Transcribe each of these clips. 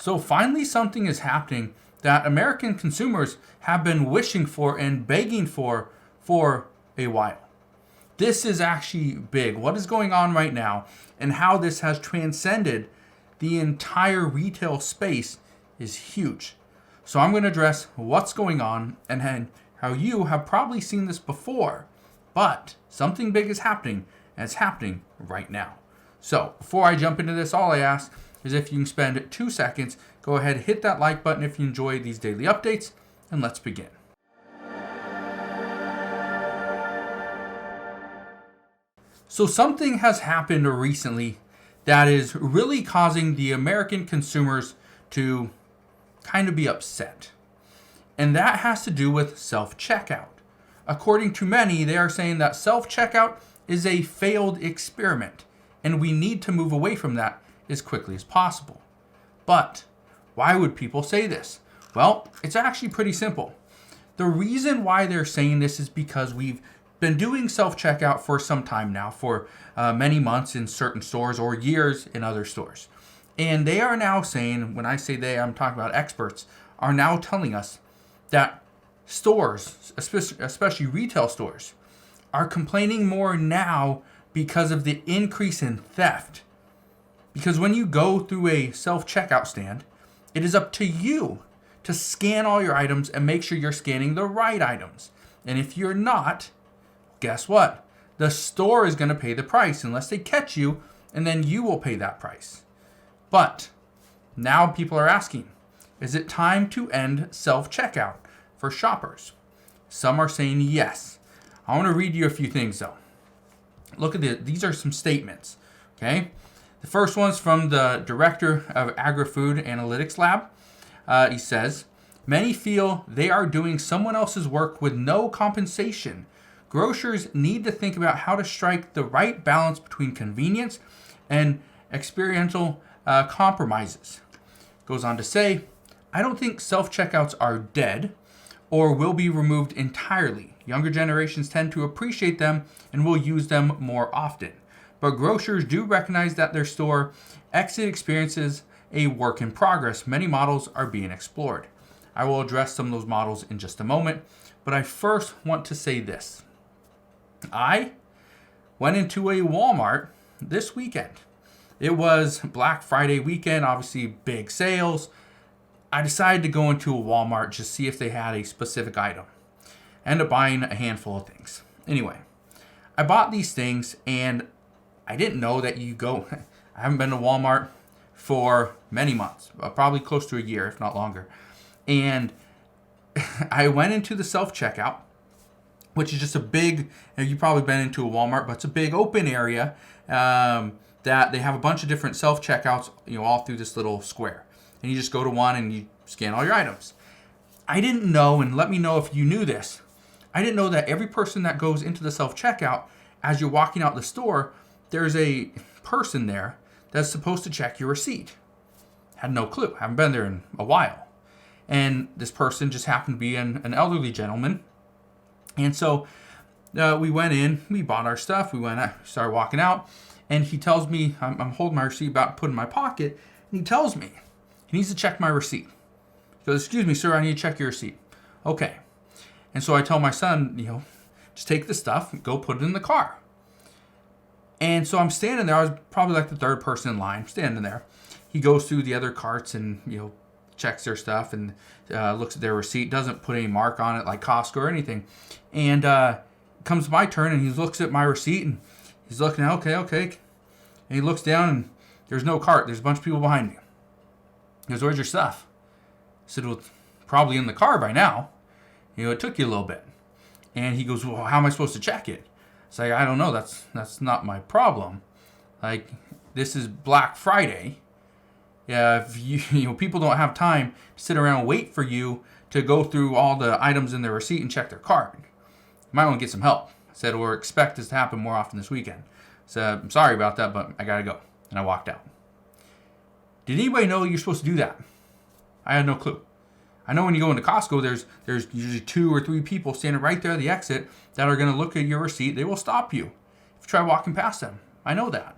So finally something is happening that American consumers have been wishing for and begging for a while. This is actually big. What is going on right now and how this has transcended the entire retail space is huge. So I'm going to address what's going on and how you have probably seen this before, but something big is happening, and it's happening right now. So before I jump into this, all I ask is if you can spend 2 seconds, go ahead, hit that like button if you enjoy these daily updates, and let's begin. So something has happened recently that is really causing the American consumers to kind of be upset. And that has to do with self-checkout. According to many, they are saying that self-checkout is a failed experiment, and we need to move away from that as quickly as possible. But why would people say this? Well, it's actually pretty simple. The reason why they're saying this is because we've been doing self-checkout for some time now, for many months in certain stores or years in other stores. And they are now saying, when I say they, I'm talking about experts, are now telling us that stores, especially retail stores, are complaining more now because of the increase in theft. Because when you go through a self-checkout stand, it is up to you to scan all your items and make sure you're scanning the right items. And if you're not, guess what? The store is going to pay the price unless they catch you, and then you will pay that price. But now people are asking, is it time to end self-checkout for shoppers? Some are saying yes. I want to read you a few things though. Look at these are some statements, okay? The first one's from the director of Agri-Food Analytics Lab. He says, many feel they are doing someone else's work with no compensation. Grocers need to think about how to strike the right balance between convenience and experiential compromises. Goes on to say, I don't think self-checkouts are dead or will be removed entirely. Younger generations tend to appreciate them and will use them more often. But grocers do recognize that their store exit experiences a work in progress. Many models are being explored. I will address some of those models in just a moment, but I first want to say this. I went into a Walmart this weekend. It was Black Friday weekend, obviously big sales. I decided to go into a Walmart just see if they had a specific item. I ended up buying a handful of things. Anyway, I bought these things and I didn't know that you go. I haven't been to Walmart for many months, probably close to a year, if not longer. And I went into the self-checkout, which is just a big, you've probably been into a Walmart, but it's a big open area that they have a bunch of different self-checkouts, all through this little square. And you just go to one and you scan all your items. I didn't know, and let me know if you knew this, I didn't know that every person that goes into the self-checkout, as you're walking out the store, there's a person there that's supposed to check your receipt. Had no clue. Haven't been there in a while. And this person just happened to be an elderly gentleman. And so we went in, we bought our stuff, started walking out, and he tells me, I'm holding my receipt about to put in my pocket, and he tells me he needs to check my receipt. He goes, excuse me, sir, I need to check your receipt. Okay. And so I tell my son, just take the stuff and go put it in the car. And so I'm standing there. I was probably like the third person in line, standing there. He goes through the other carts and, checks their stuff and looks at their receipt, doesn't put any mark on it like Costco or anything. And comes my turn and he looks at my receipt and he's looking, okay. And he looks down and there's no cart. There's a bunch of people behind me. He goes, where's your stuff? I said, well, it's probably in the car by now. It took you a little bit. And he goes, well, how am I supposed to check it? It's like, I don't know. That's not my problem. Like, this is Black Friday. Yeah, if people don't have time to sit around and wait for you to go through all the items in their receipt and check their card. You might want to get some help. I said, or expect this to happen more often this weekend. So I'm sorry about that, but I gotta go. And I walked out. Did anybody know you're supposed to do that? I had no clue. I know when you go into Costco, there's usually 2 or 3 people standing right there at the exit that are going to look at your receipt. They will stop you if you try walking past them. I know that.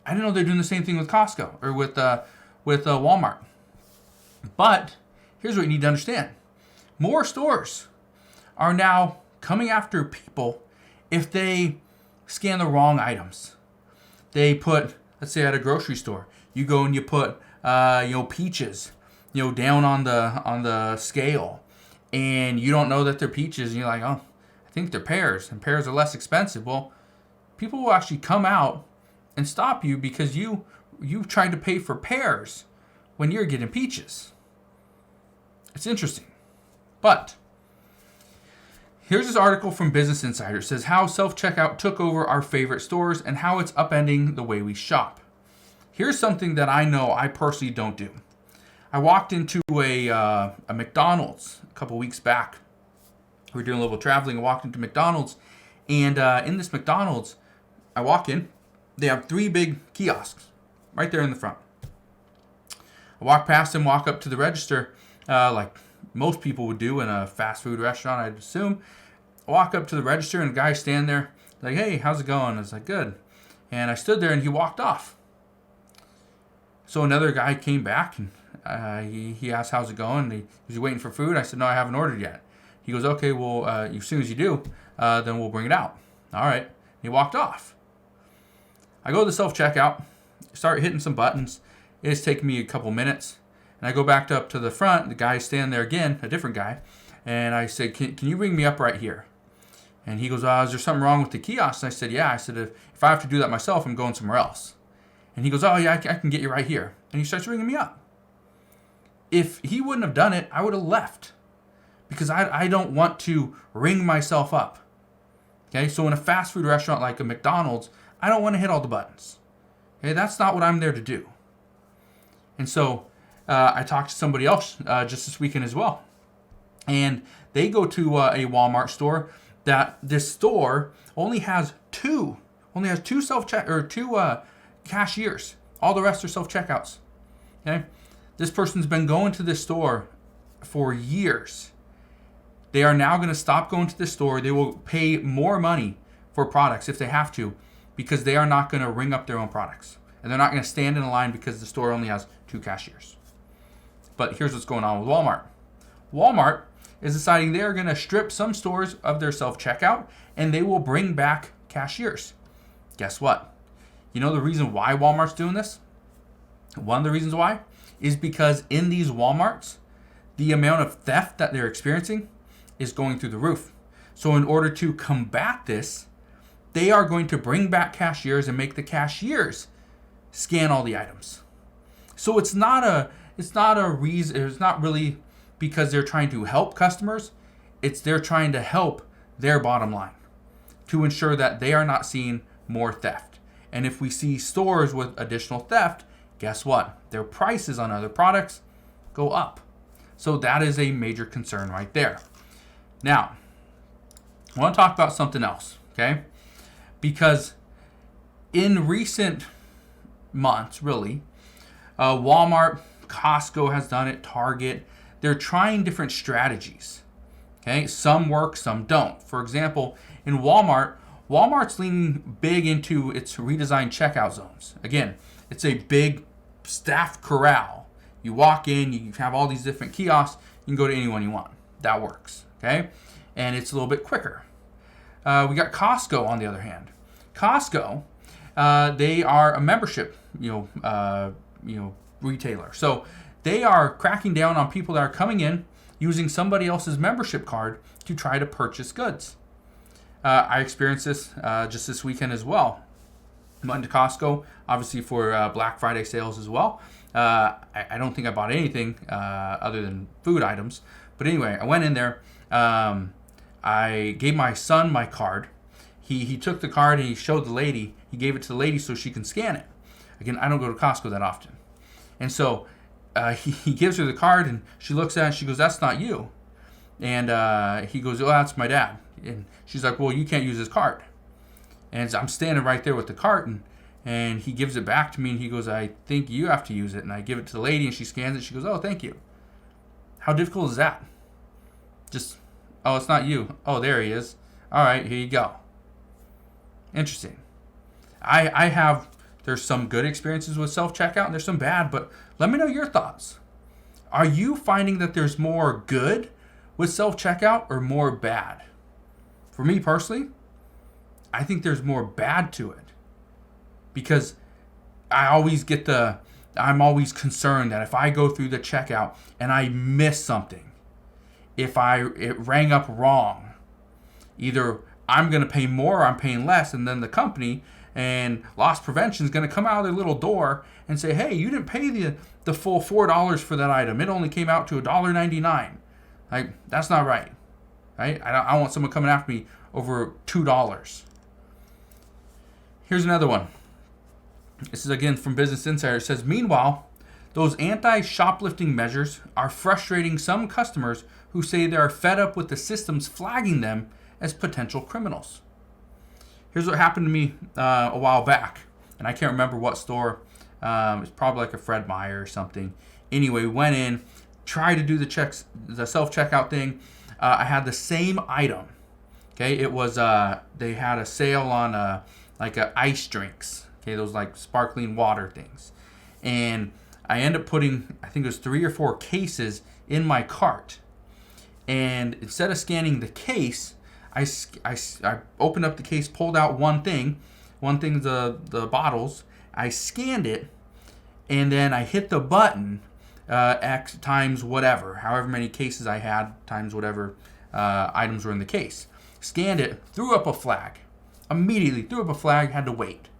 I didn't know they're doing the same thing with Costco or with Walmart. But here's what you need to understand. More stores are now coming after people if they scan the wrong items. They put, let's say at a grocery store, you go and you put, peaches, down on the scale, and you don't know that they're peaches, and you're like, oh, I think they're pears, and pears are less expensive. Well, people will actually come out and stop you because you tried to pay for pears when you're getting peaches. It's interesting. But here's this article from Business Insider. It says how self-checkout took over our favorite stores and how it's upending the way we shop. Here's something that I know I personally don't do. I walked into a McDonald's a couple weeks back. We were doing a little traveling. I walked into McDonald's, and in this McDonald's, I walk in. They have 3 big kiosks right there in the front. I walk past them, walk up to the register, like most people would do in a fast food restaurant, I'd assume. I walk up to the register, and a guy stand there, like, hey, how's it going? I was like, good. And I stood there, and he walked off. So another guy came back, and he asked, how's it going? Was he waiting for food? I said, no, I haven't ordered yet. He goes, okay, well, as soon as you do, then we'll bring it out. All right. And he walked off. I go to the self-checkout, start hitting some buttons. It's taking me a couple minutes. And I go back up to the front. The guy's standing there again, a different guy. And I said, can you bring me up right here? And he goes, is there something wrong with the kiosk? And I said, yeah. I said, if I have to do that myself, I'm going somewhere else. And he goes, oh, yeah, I can get you right here. And he starts ringing me up. If he wouldn't have done it, I would have left. Because I don't want to ring myself up. Okay, so in a fast food restaurant like a McDonald's, I don't want to hit all the buttons. Okay, that's not what I'm there to do. And so I talked to somebody else just this weekend as well. And they go to a Walmart store that this store only has two cashiers. All the rest are self-checkouts. Okay? This person's been going to this store for years. They are now going to stop going to this store. They will pay more money for products if they have to, because they are not going to ring up their own products. And they're not going to stand in a line because the store only has 2 cashiers. But here's what's going on with Walmart. Walmart is deciding they are going to strip some stores of their self-checkout, and they will bring back cashiers. Guess what? You know the reason why Walmart's doing this? One of the reasons why is because in these Walmarts, the amount of theft that they're experiencing is going through the roof. So in order to combat this, they are going to bring back cashiers and make the cashiers scan all the items. So it's not really because they're trying to help customers. They're trying to help their bottom line to ensure that they are not seeing more theft. And if we see stores with additional theft, guess what? Their prices on other products go up. So that is a major concern right there. Now, I want to talk about something else, okay? Because in recent months, really, Walmart, Costco has done it, Target, they're trying different strategies, okay? Some work, some don't. For example, in Walmart's leaning big into its redesigned checkout zones. Again, it's a big staffed corral. You walk in, you have all these different kiosks, you can go to anyone you want. That works, okay? And it's a little bit quicker. We got Costco on the other hand. Costco, they are a membership, retailer. So they are cracking down on people that are coming in using somebody else's membership card to try to purchase goods. I experienced this just this weekend as well. I went to Costco, obviously for Black Friday sales as well. I don't think I bought anything other than food items. But anyway, I went in there. I gave my son my card. He took the card and he showed the lady. He gave it to the lady so she can scan it. Again, I don't go to Costco that often. And so he gives her the card and she looks at it and she goes, that's not you. And he goes, oh, that's my dad. And she's like, well, you can't use his card. And I'm standing right there with the cart and he gives it back to me and he goes, I think you have to use it. And I give it to the lady and she scans it. She goes, oh, thank you. How difficult is that? Just, oh, it's not you. Oh, there he is. All right, here you go. Interesting. There's some good experiences with self-checkout and there's some bad, but let me know your thoughts. Are you finding that there's more good with self-checkout or more bad? For me personally, I think there's more bad to it, because I'm always concerned that if I go through the checkout and I miss something, if it rang up wrong, either I'm going to pay more or I'm paying less, and then the company and loss prevention is going to come out of their little door and say, hey, you didn't pay the full $4 for that item. It only came out to $1.99. Like, that's not right. Right? I don't want someone coming after me over $2. Here's another one. This is again from Business Insider. It says, meanwhile, those anti-shoplifting measures are frustrating some customers who say they are fed up with the systems flagging them as potential criminals. Here's what happened to me a while back, and I can't remember what store. It's probably like a Fred Meyer or something. Anyway, went in, tried to do the self-checkout thing. I had the same item. Okay, it was they had a sale on like ice drinks. Okay, those like sparkling water things, and I ended up putting, I think it was 3 or 4 cases in my cart. And instead of scanning the case, I opened up the case, pulled out one thing, the bottles. I scanned it, and then I hit the button, X times whatever, however many cases I had times whatever items were in the case. Scanned it, threw up a flag. Immediately threw up a flag, had to wait.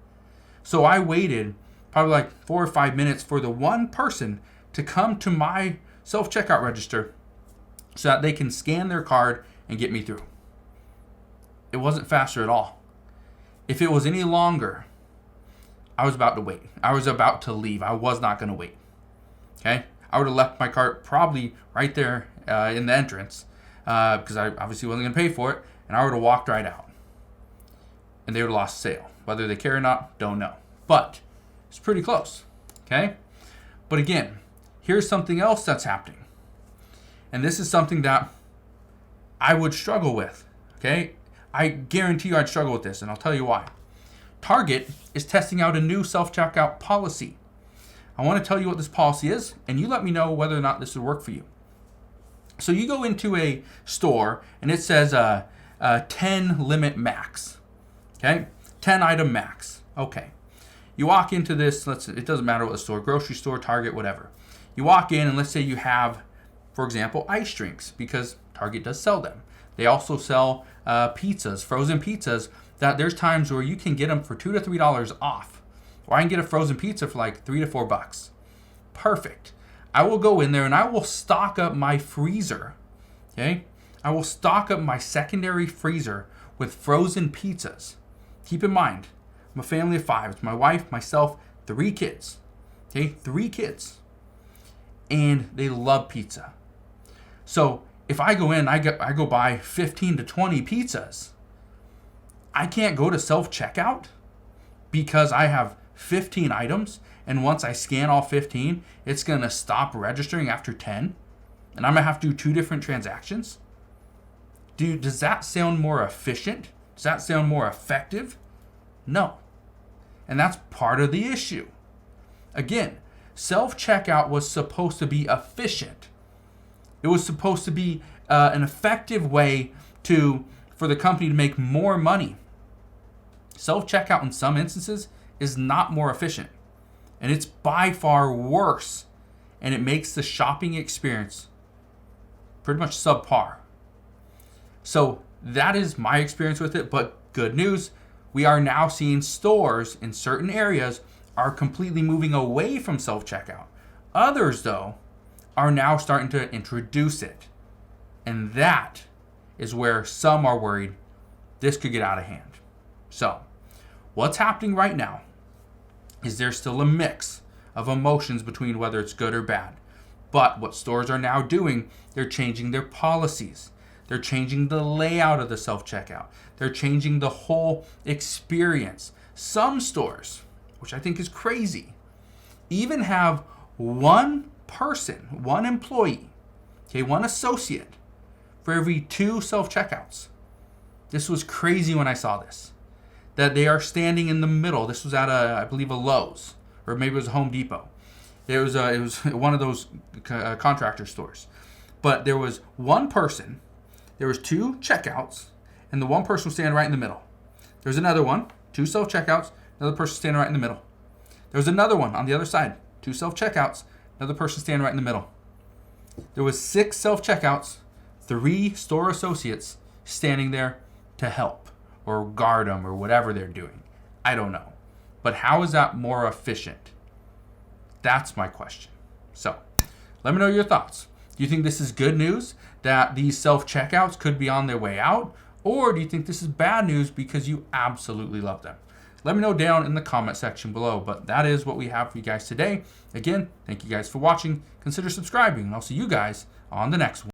So I waited probably like 4 or 5 minutes for the one person to come to my self-checkout register so that they can scan their card and get me through. It wasn't faster at all. If it was any longer, I was about to wait. I was about to leave. I was not going to wait. Okay? I would have left my cart probably right there in the entrance because I obviously wasn't going to pay for it, and I would have walked right out. And they would have lost sale. Whether they care or not, don't know. But it's pretty close. Okay? But again, here's something else that's happening. And this is something that I would struggle with. Okay? I guarantee you I'd struggle with this, and I'll tell you why. Target is testing out a new self-checkout policy. I want to tell you what this policy is, and you let me know whether or not this would work for you. So you go into a store, and it says 10 limit max. Okay? 10 item max. Okay. You walk into this, it doesn't matter what the store, grocery store, Target, whatever. You walk in, and let's say you have, for example, ice drinks, because Target does sell them. They also sell pizzas, frozen pizzas, that there's times where you can get them for $2 to $3 off. Or I can get a frozen pizza for like $3 to $4. Perfect. I will go in there and I will stock up my freezer. Okay? I will stock up my secondary freezer with frozen pizzas. Keep in mind, I'm a family of 5. It's my wife, myself, 3 kids. Okay? 3 kids. And they love pizza. So if I go in, I go buy 15 to 20 pizzas. I can't go to self-checkout because I have 15 items, and once I scan all 15, it's going to stop registering after 10, and I'm going to have to do 2 different transactions. Does that sound more efficient? Does that sound more effective? No. And that's part of the issue. Again, self-checkout was supposed to be efficient. It was supposed to be an effective way for the company to make more money. Self-checkout in some instances is not more efficient. And it's by far worse. And it makes the shopping experience pretty much subpar. So that is my experience with it. But good news, we are now seeing stores in certain areas are completely moving away from self-checkout. Others, though, are now starting to introduce it. And that is where some are worried this could get out of hand. So, what's happening right now is there's still a mix of emotions between whether it's good or bad. But what stores are now doing, they're changing their policies. They're changing the layout of the self-checkout. They're changing the whole experience. Some stores, which I think is crazy, even have one person, one employee, okay, one associate for every 2 self-checkouts. This was crazy when I saw this. That they are standing in the middle. This was at I believe a Lowe's, or maybe it was a Home Depot. It was one of those contractor stores. But there was one person, there was 2 checkouts, and the one person was standing right in the middle. There's another one, 2 self-checkouts, another person standing right in the middle. There was another one on the other side, 2 self-checkouts, another person standing right in the middle. There was 6 self-checkouts, 3 store associates standing there to help or guard them or whatever they're doing. I don't know. But how is that more efficient? That's my question. So, let me know your thoughts. Do you think this is good news that these self-checkouts could be on their way out? Or do you think this is bad news because you absolutely love them? Let me know down in the comment section below. But that is what we have for you guys today. Again, thank you guys for watching. Consider subscribing, and I'll see you guys on the next one.